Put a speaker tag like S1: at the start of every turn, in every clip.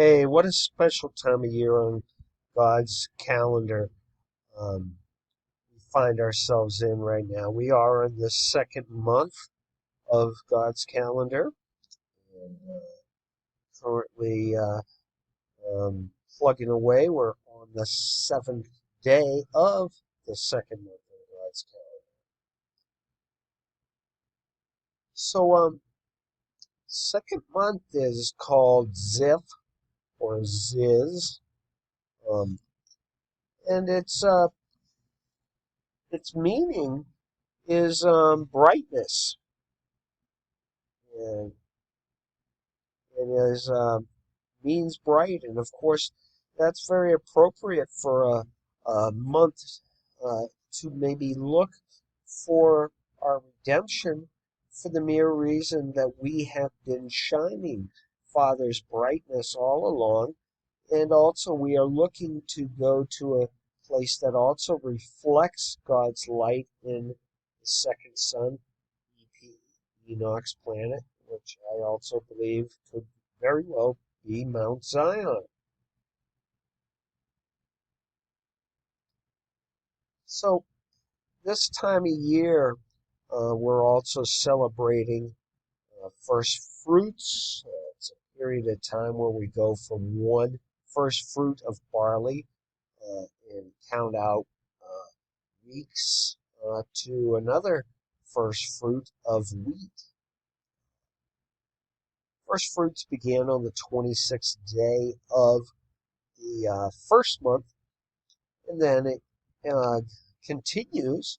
S1: Hey, what a special time of year on God's calendar we find ourselves in right now. We are in the second month of God's calendar, and currently plugging away. We're on the seventh day of the second month of God's calendar. So, second month is called Ziv or Ziz, um, and its meaning is brightness. And it is means bright, and of course, that's very appropriate for a month to maybe look for our redemption for the mere reason that we have been shining Father's brightness all along, and also we are looking to go to a place that also reflects God's light in the second sun, Enoch's planet, which I also believe could very well be Mount Zion. So this time of year, we're also celebrating first fruits. It's a period of time where we go from one first fruit of barley and count out weeks to another first fruit of wheat. First fruits began on the 26th day of the first month, and then it uh, continues,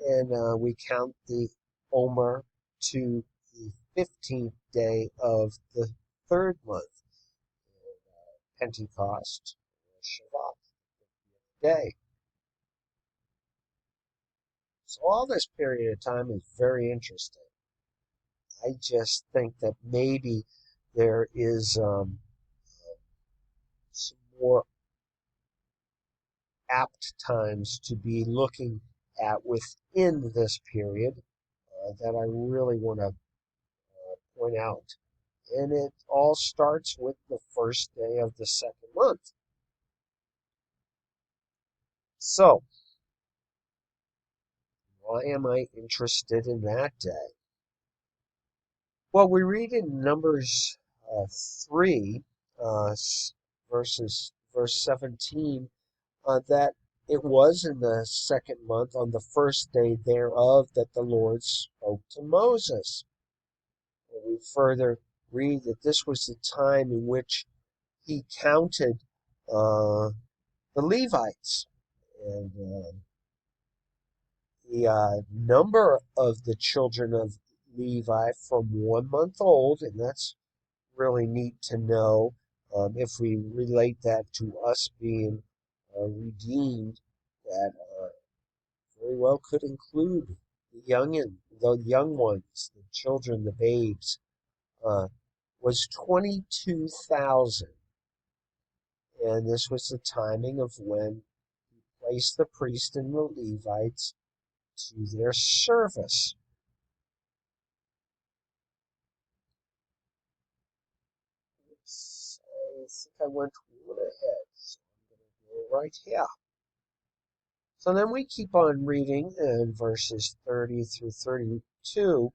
S1: and we count the Omer to the 15th day of the third month, Pentecost, Shabbat day. So all this period of time is very interesting. I just think that maybe there is some more apt times to be looking at within this period that I really want to point out. And it all starts with the first day of the second month. So, why am I interested in that day? Well, we read in Numbers 3, verse 17, that it was in the second month, on the first day thereof, that the Lord spoke to Moses. And we further read that this was the time in which he counted the Levites. And the number of the children of Levi from 1 month old, and that's really neat to know if we relate that to us being redeemed, that very well could include the young ones, the children, the babes, was 22,000. And this was the timing of when he placed the priest and the Levites to their service. Oops, I think I went one ahead, so I'm going to go right here. So then we keep on reading in verses 30 through 32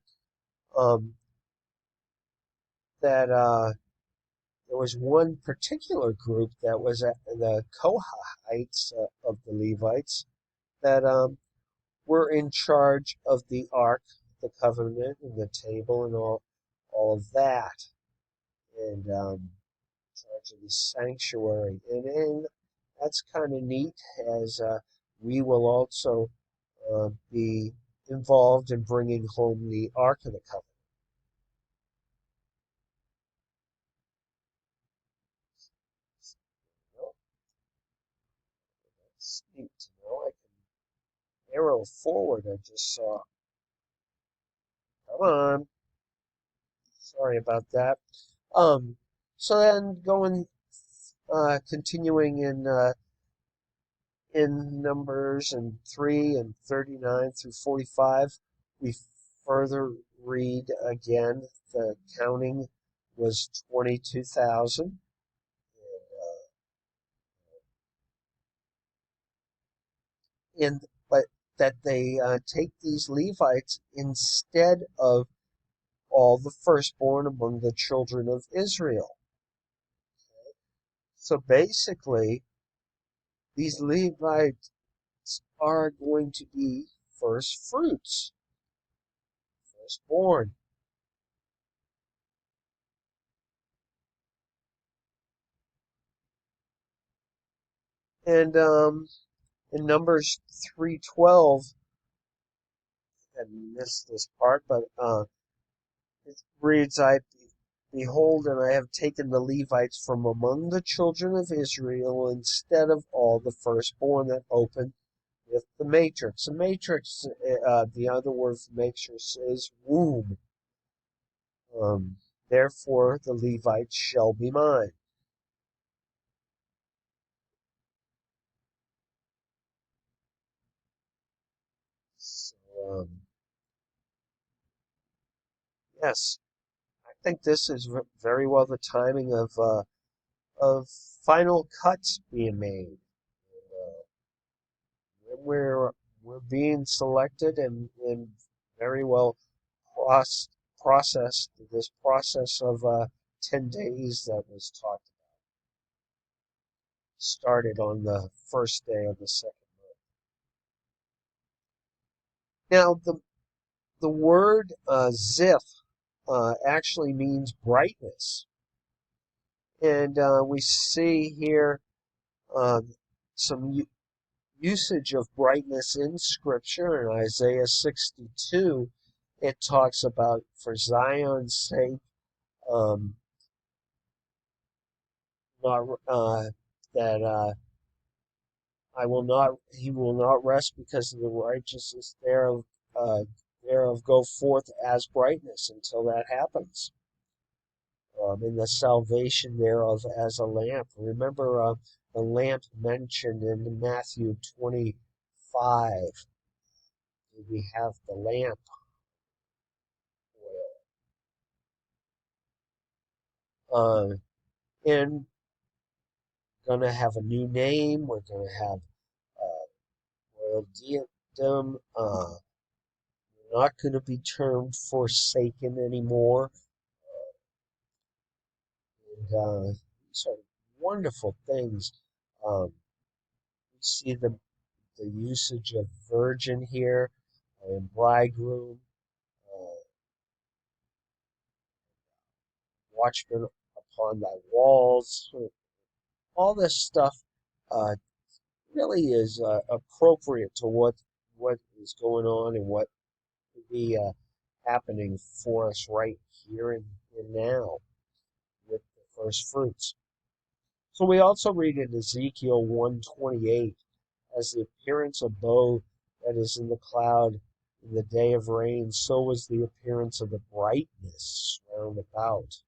S1: that there was one particular group that was the Kohathites of the Levites that were in charge of the Ark, the Covenant, and the table, and all of that, and in charge of the sanctuary. And that's kind of neat, as we will also be involved in bringing home the Ark of the Covenant. Well, that's neat to know. I can arrow forward. I just saw. Come on. Sorry about that. Um, so then continuing in Numbers and 3 and 39 through 45, we further read again the counting was 22,000, but that they take these Levites instead of all the firstborn among the children of Israel. So basically, these Levites are going to be first fruits, firstborn. And in Numbers 3:12, I missed this part, but it reads, "I behold, and I have taken the Levites from among the children of Israel instead of all the firstborn that open with the matrix." The matrix, the other word for matrix is womb. Therefore, the Levites shall be mine. So, yes, I think this is very well the timing of final cuts being made. When we're being selected and very well processed, this process of 10 days that was talked about started on the first day of the second month. Now, the word ziph actually means brightness. And we see here some usage of brightness in Scripture. In Isaiah 62, it talks about, for Zion's sake, um, not, that he will not rest because of the righteousness thereof go forth as brightness until that happens. And the salvation thereof as a lamp. Remember the lamp mentioned in Matthew 25. We have the lamp oil. And going to have a new name. We're going to have royal diadem. We're not going to be termed forsaken anymore. And these are wonderful things. We see the usage of virgin here and bridegroom, watchman upon thy walls. All this stuff uh, really is appropriate to what is going on and what could be happening for us right here and now with the first fruits. So we also read in Ezekiel 1:28, as the appearance of bow that is in the cloud in the day of rain, so was the appearance of the brightness round about.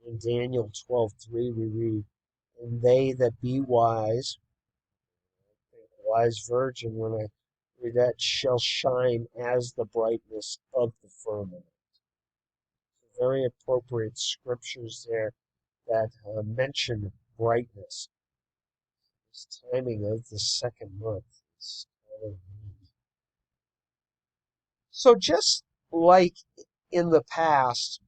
S1: In Daniel 12:3 we read, "And they that be wise," wise virgin, when I read that, "shall shine as the brightness of the firmament." Very appropriate scriptures there that mention brightness. This timing of the second month is kind of neat. So just like in the past,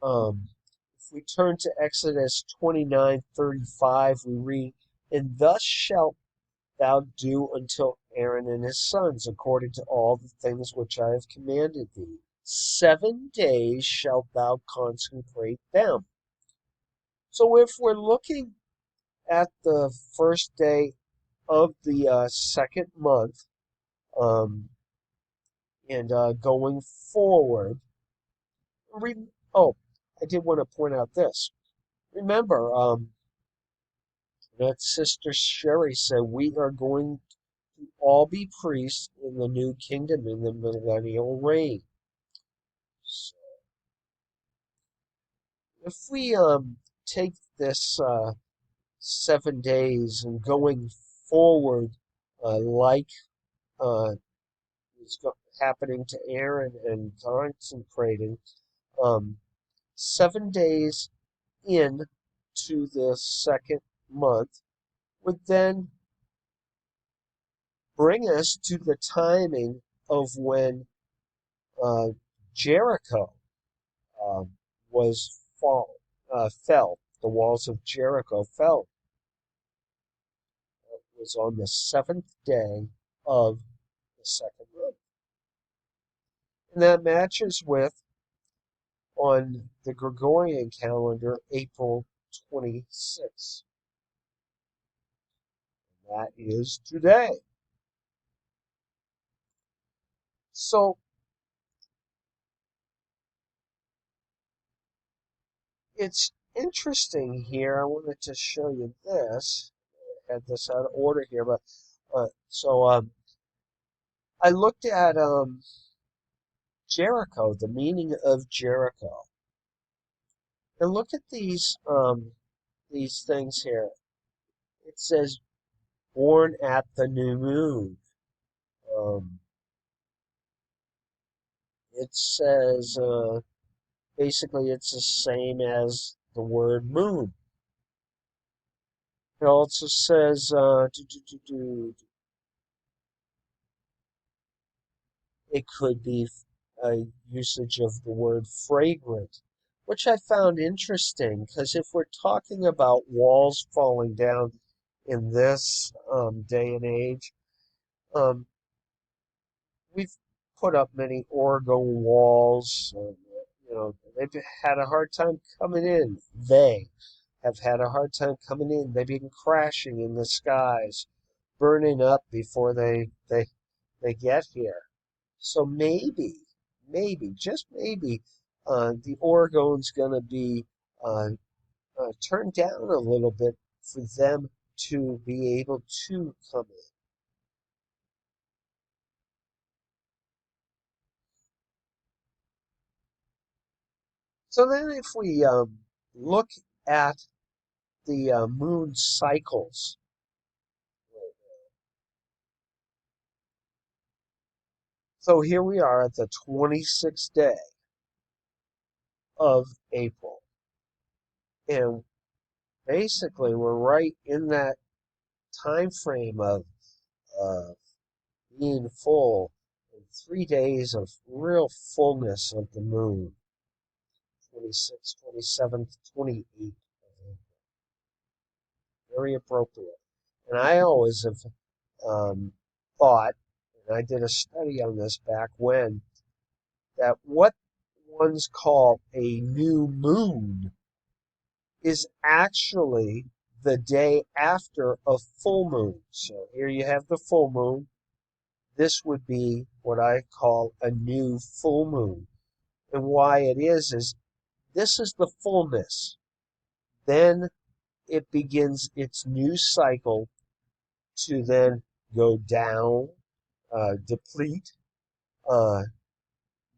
S1: if we turn to Exodus 29:35, we read, "And thus shalt thou do until Aaron and his sons, according to all the things which I have commanded thee. 7 days shalt thou consecrate them." So if we're looking at the first day of the second month, um, and going forward, oh, I did want to point out this. Remember, that Sister Sherry said we are going to all be priests in the new kingdom in the millennial reign. So if we take this 7 days and going forward, like uh, is happening to Aaron and consecrating, 7 days in to the second month would then bring us to the timing of when uh, Jericho um, fell. The walls of Jericho fell. It was on the seventh day of the second month. And that matches with, on the Gregorian calendar, April 26th. That is today. So it's interesting here. I wanted to show you this. I had this out of order here, but I looked at Jericho, the meaning of Jericho, and look at these things here. It says born at the new moon. Um, it says basically it's the same as the word moon. It also says it could be a usage of the word fragrant, which I found interesting because if we're talking about walls falling down in this day and age, um, we've put up many Oregon walls. They've had a hard time coming in. They have had a hard time coming in. They've been crashing in the skies, burning up before they get here. So maybe, just maybe, the Oregon's going to be turned down a little bit for them to be able to come in. So then if we look at the moon cycles, so here we are at the 26th day of April. And basically, we're right in that time frame of uh, being full, and 3 days of real fullness of the moon, 26th, 27th, 28th of April. Very appropriate. And I always have thought, and I did a study on this back when, that what ones call a new moon is actually the day after a full moon. So here you have the full moon. This would be what I call a new full moon. And why it is this is the fullness. Then it begins its new cycle to then go down, deplete, uh,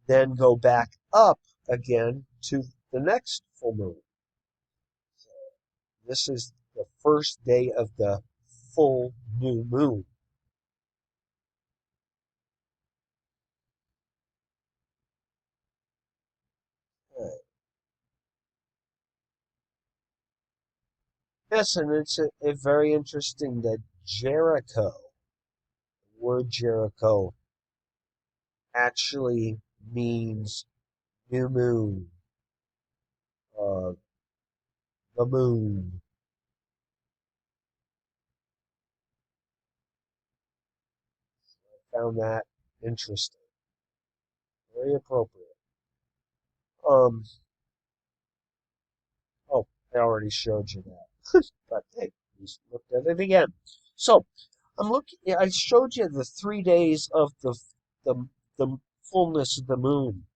S1: then go back up again to the next full moon. So this is the first day of the full new moon. Yes, and it's a very interesting that Jericho, the word Jericho, actually means new moon, uh, the moon. I found that interesting, very appropriate. Um, oh, I already showed you that, but hey, just looked at it again. So I'm looking. I showed you the 3 days of the fullness of the moon.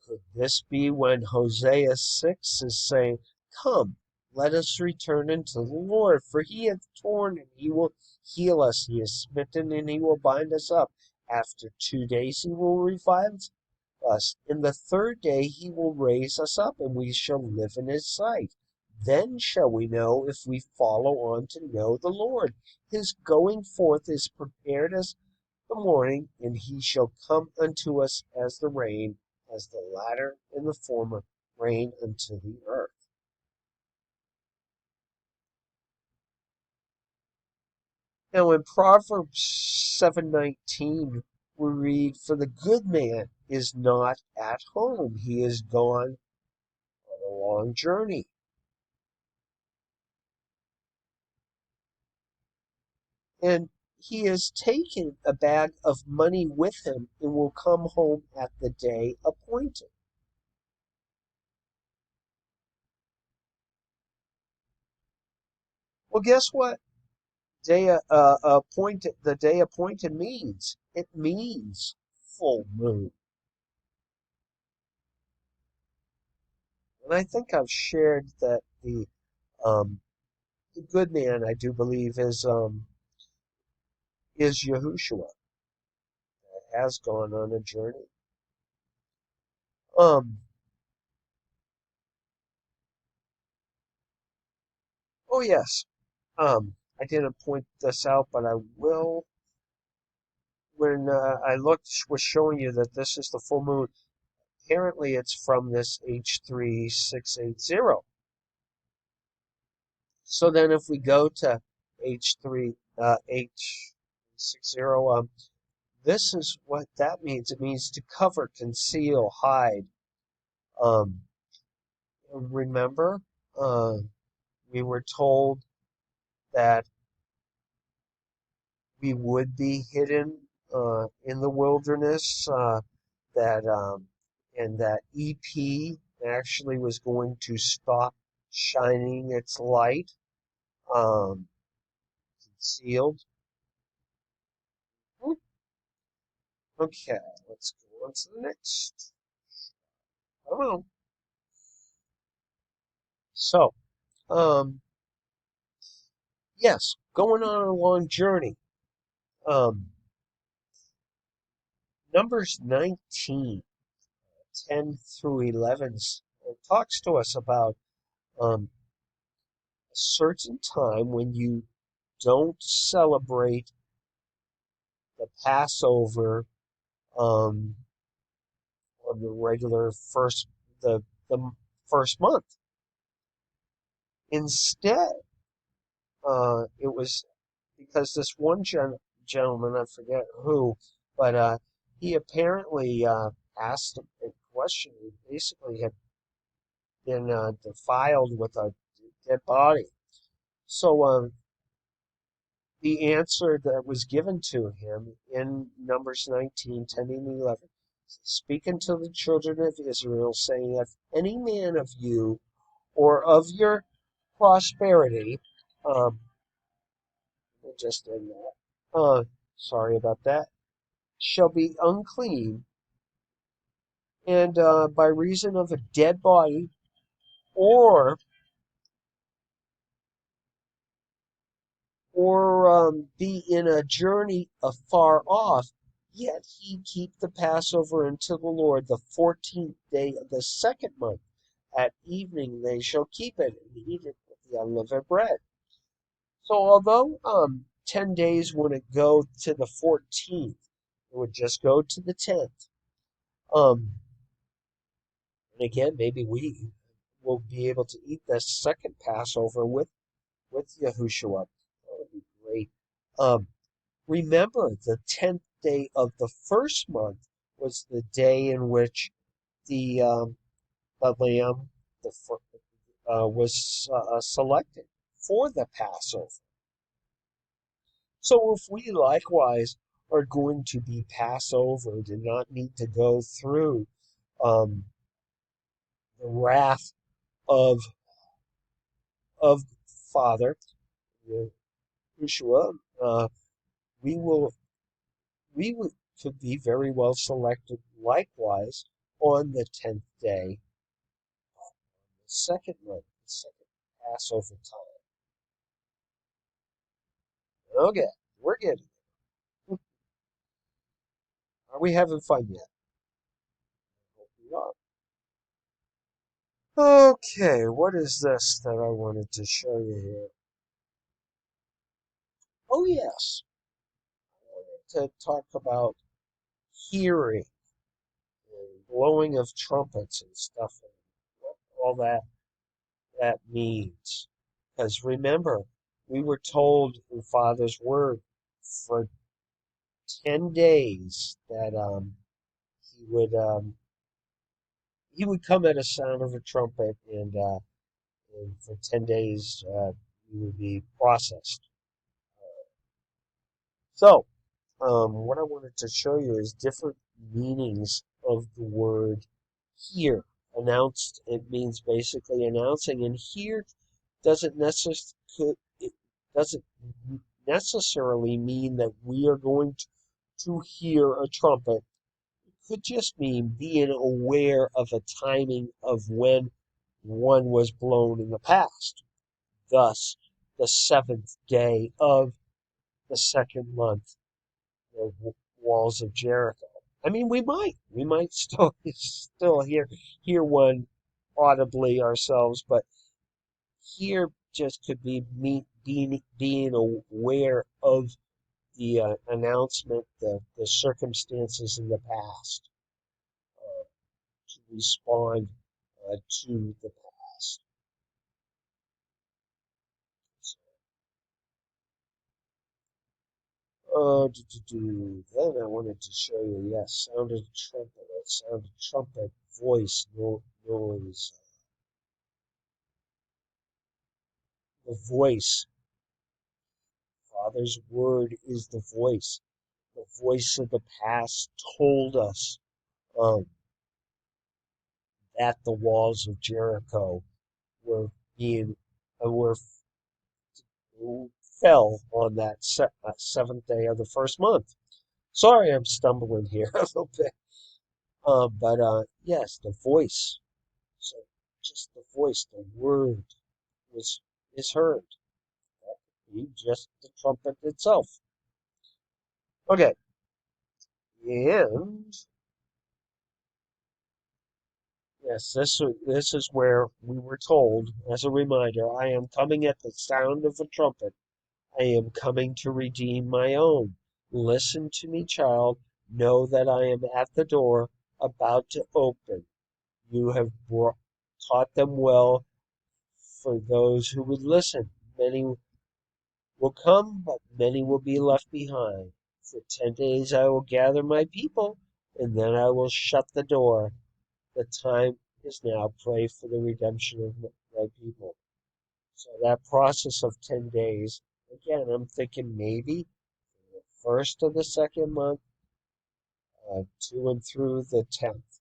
S1: Could this be when Hosea 6 is saying, "Come, let us return unto the Lord, for he hath torn and he will heal us, he has smitten and he will bind us up. After 2 days he will revive us. In the third day he will raise us up, and we shall live in his sight. Then shall we know if we follow on to know the Lord. His going forth is prepared as the morning, and he shall come unto us as the rain, as the latter and the former rain unto the earth." Now in Proverbs 7:19, we read, "For the good man is not at home. He is gone on a long journey." And he has taken a bag of money with him and will come home at the day appointed. Well, guess what? The day appointed means it means full moon. And I think I've shared that the good man, I do believe, is Yahushua, that has gone on a journey. Um, oh yes. I didn't point this out, but I will. When was showing you that this is the full moon. Apparently, it's from this H3680. So then, if we go to H60, this is what that means. It means to cover, conceal, hide. Um, remember, uh, we were told that we would be hidden in the wilderness. That and that EP actually was going to stop shining its light, um, concealed. Okay, let's go on to the next. Come on. So, um, yes, going on a long journey. Um, Numbers 19, 10 through 11 talks to us about a certain time when you don't celebrate the Passover um, on the regular the first month. Instead, it was because this one gentleman, I forget who, but he apparently asked a question. He basically had been defiled with a dead body. So the answer that was given to him in Numbers 19, 10 and 11, "Speak unto the children of Israel, saying, If any man of you or of your prosperity," um, just in that, sorry about that, "shall be unclean, and by reason of a dead body, or be in a journey afar off, yet he keep the Passover until the Lord the 14th day of the second month. At evening they shall keep it and eat it with the unleavened bread." So although 10 days wouldn't go to the 14th, it would just go to the 10th. Um, and again, maybe we will be able to eat the second Passover with Yahushua. That would be great. Um, Remember, the 10th day of the first month was the day in which the lamb was selected for the Passover. So if we likewise are going to be Passover, do not need to go through um, the wrath of of Father Yeshua, we will could be very well selected likewise on the 10th day, the second month, the second Passover time. Okay, we're getting it. Are we having fun yet? I hope we are. Okay, what is this that I wanted to show you here? Oh yes, I wanted to talk about hearing and blowing of trumpets and stuff and what all that means. Because remember, we were told in Father's Word for 10 days that he would come at a sound of a trumpet, and for 10 days he would be processed. So, what I wanted to show you is different meanings of the word hear. Announced, it means basically announcing, and hear doesn't it doesn't necessarily mean that we are going to hear a trumpet. It could just mean being aware of a timing of when one was blown in the past. Thus, the seventh day of the second month, the walls of Jericho. I mean, we might still hear one audibly ourselves, but here just could be me being aware of the announcement, the circumstances in the past, to respond to the past. Then I wanted to show you, yes, sound of trumpet, voice, noise. The voice, Father's word is the voice. The voice of the past told us um, that the walls of Jericho were being were fell on that seventh day of the first month. Sorry, I'm stumbling here a little bit. But yes, the voice. So just the voice, the word was is heard. That could be just the trumpet itself. Okay, and yes, this is where we were told, as a reminder, I am coming at the sound of the trumpet. I am coming to redeem my own. Listen to me, child. Know that I am at the door, about to open. You have taught them well for those who would listen. Many will come, but many will be left behind. For 10 days I will gather my people, and then I will shut the door. The time is now. Pray for the redemption of my people. So that process of 10 days, again, I'm thinking maybe the first of the second month, to and through the 10th.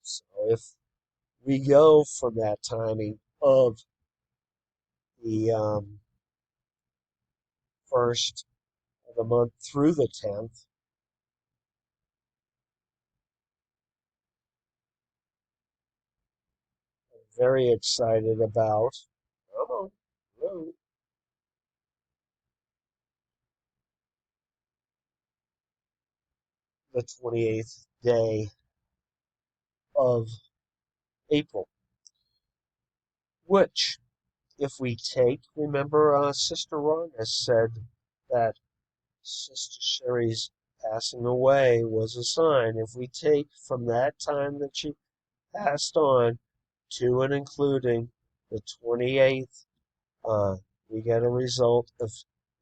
S1: So if we go from that timing of the first of the month through the 10th, I'm very excited about come on, the 28th day of April, which, if we take, remember, Sister Rhonda said that Sister Sherry's passing away was a sign. If we take from that time that she passed on to and including the 28th, we get a result of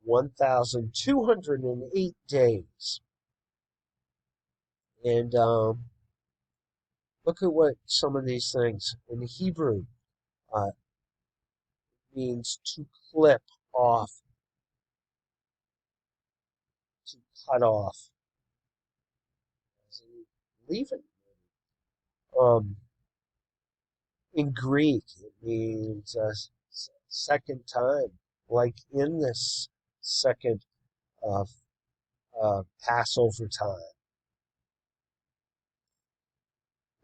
S1: 1,208 days. And look at what some of these things in Hebrew uh, means: to clip off, to cut off, leaving. Um, in Greek, it means second time, like in this second uh, Passover time.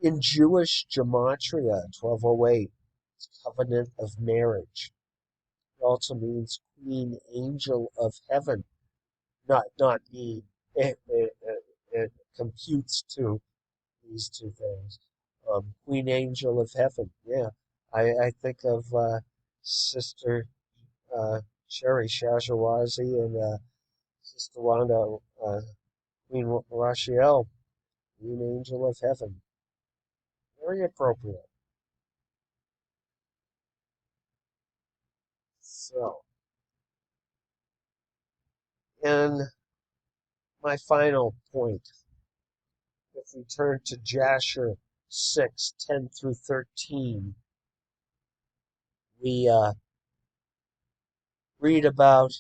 S1: In Jewish gematria, 1208, it's covenant of marriage. It also means queen angel of heaven. Not me. It computes to these two things. Queen angel of heaven. Yeah, I think of Sister Sherry Shazarazi and Sister Wanda, Queen Rachiel, Queen angel of heaven. Very appropriate. So, And my final point, if we turn to Jasher 6:10 through 13, we read about,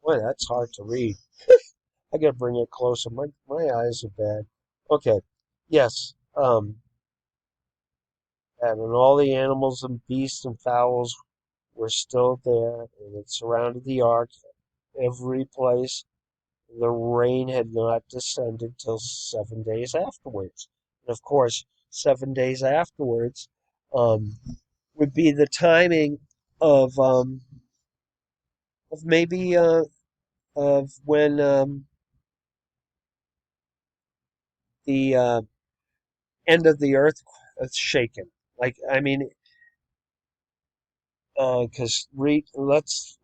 S1: boy, that's hard to read. I gotta bring it closer. My eyes are bad. Okay, yes. And all the animals and beasts and fowls were still there, and it surrounded the ark every place. The rain had not descended till 7 days afterwards. And of course, 7 days afterwards um, would be the timing of maybe of when the end of the earth is shaken. Like I mean, because let's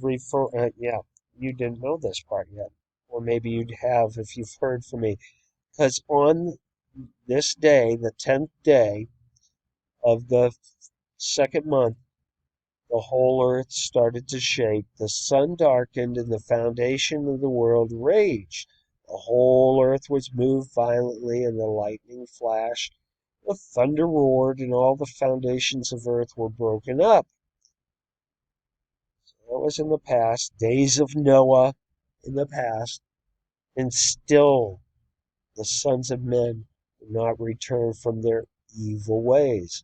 S1: refer. Yeah, you didn't know this part yet, or maybe you'd have if you've heard from me. Because on this day, the 10th day of the second month, the whole earth started to shake. The sun darkened, and the foundation of the world raged. The whole earth was moved violently, and the lightning flashed. The thunder roared, and all the foundations of earth were broken up. That was in the past, days of Noah in the past, and still the sons of men did not return from their evil ways.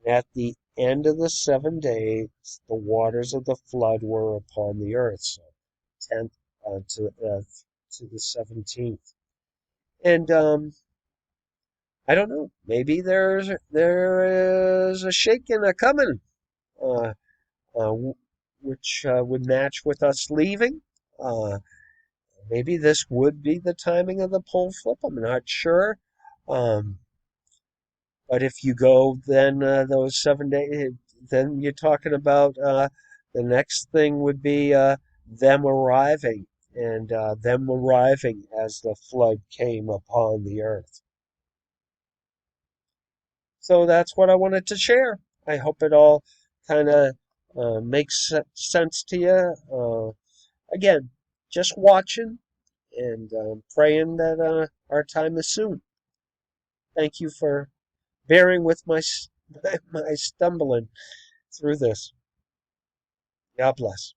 S1: And at the end of the 7 days, the waters of the flood were upon the earth. So 10th to the 17th. And I don't know. Maybe there is a shaking a coming, uh, uh, which would match with us leaving. Uh, Maybe this would be the timing of the pole flip. I'm not sure. Um, but if you go, then those 7 days, then you're talking about the next thing would be them arriving and them arriving as the flood came upon the earth. So that's what I wanted to share. I hope it all kind of makes sense to you. Again, just watching and praying that our time is soon. Thank you for bearing with my stumbling through this. God bless.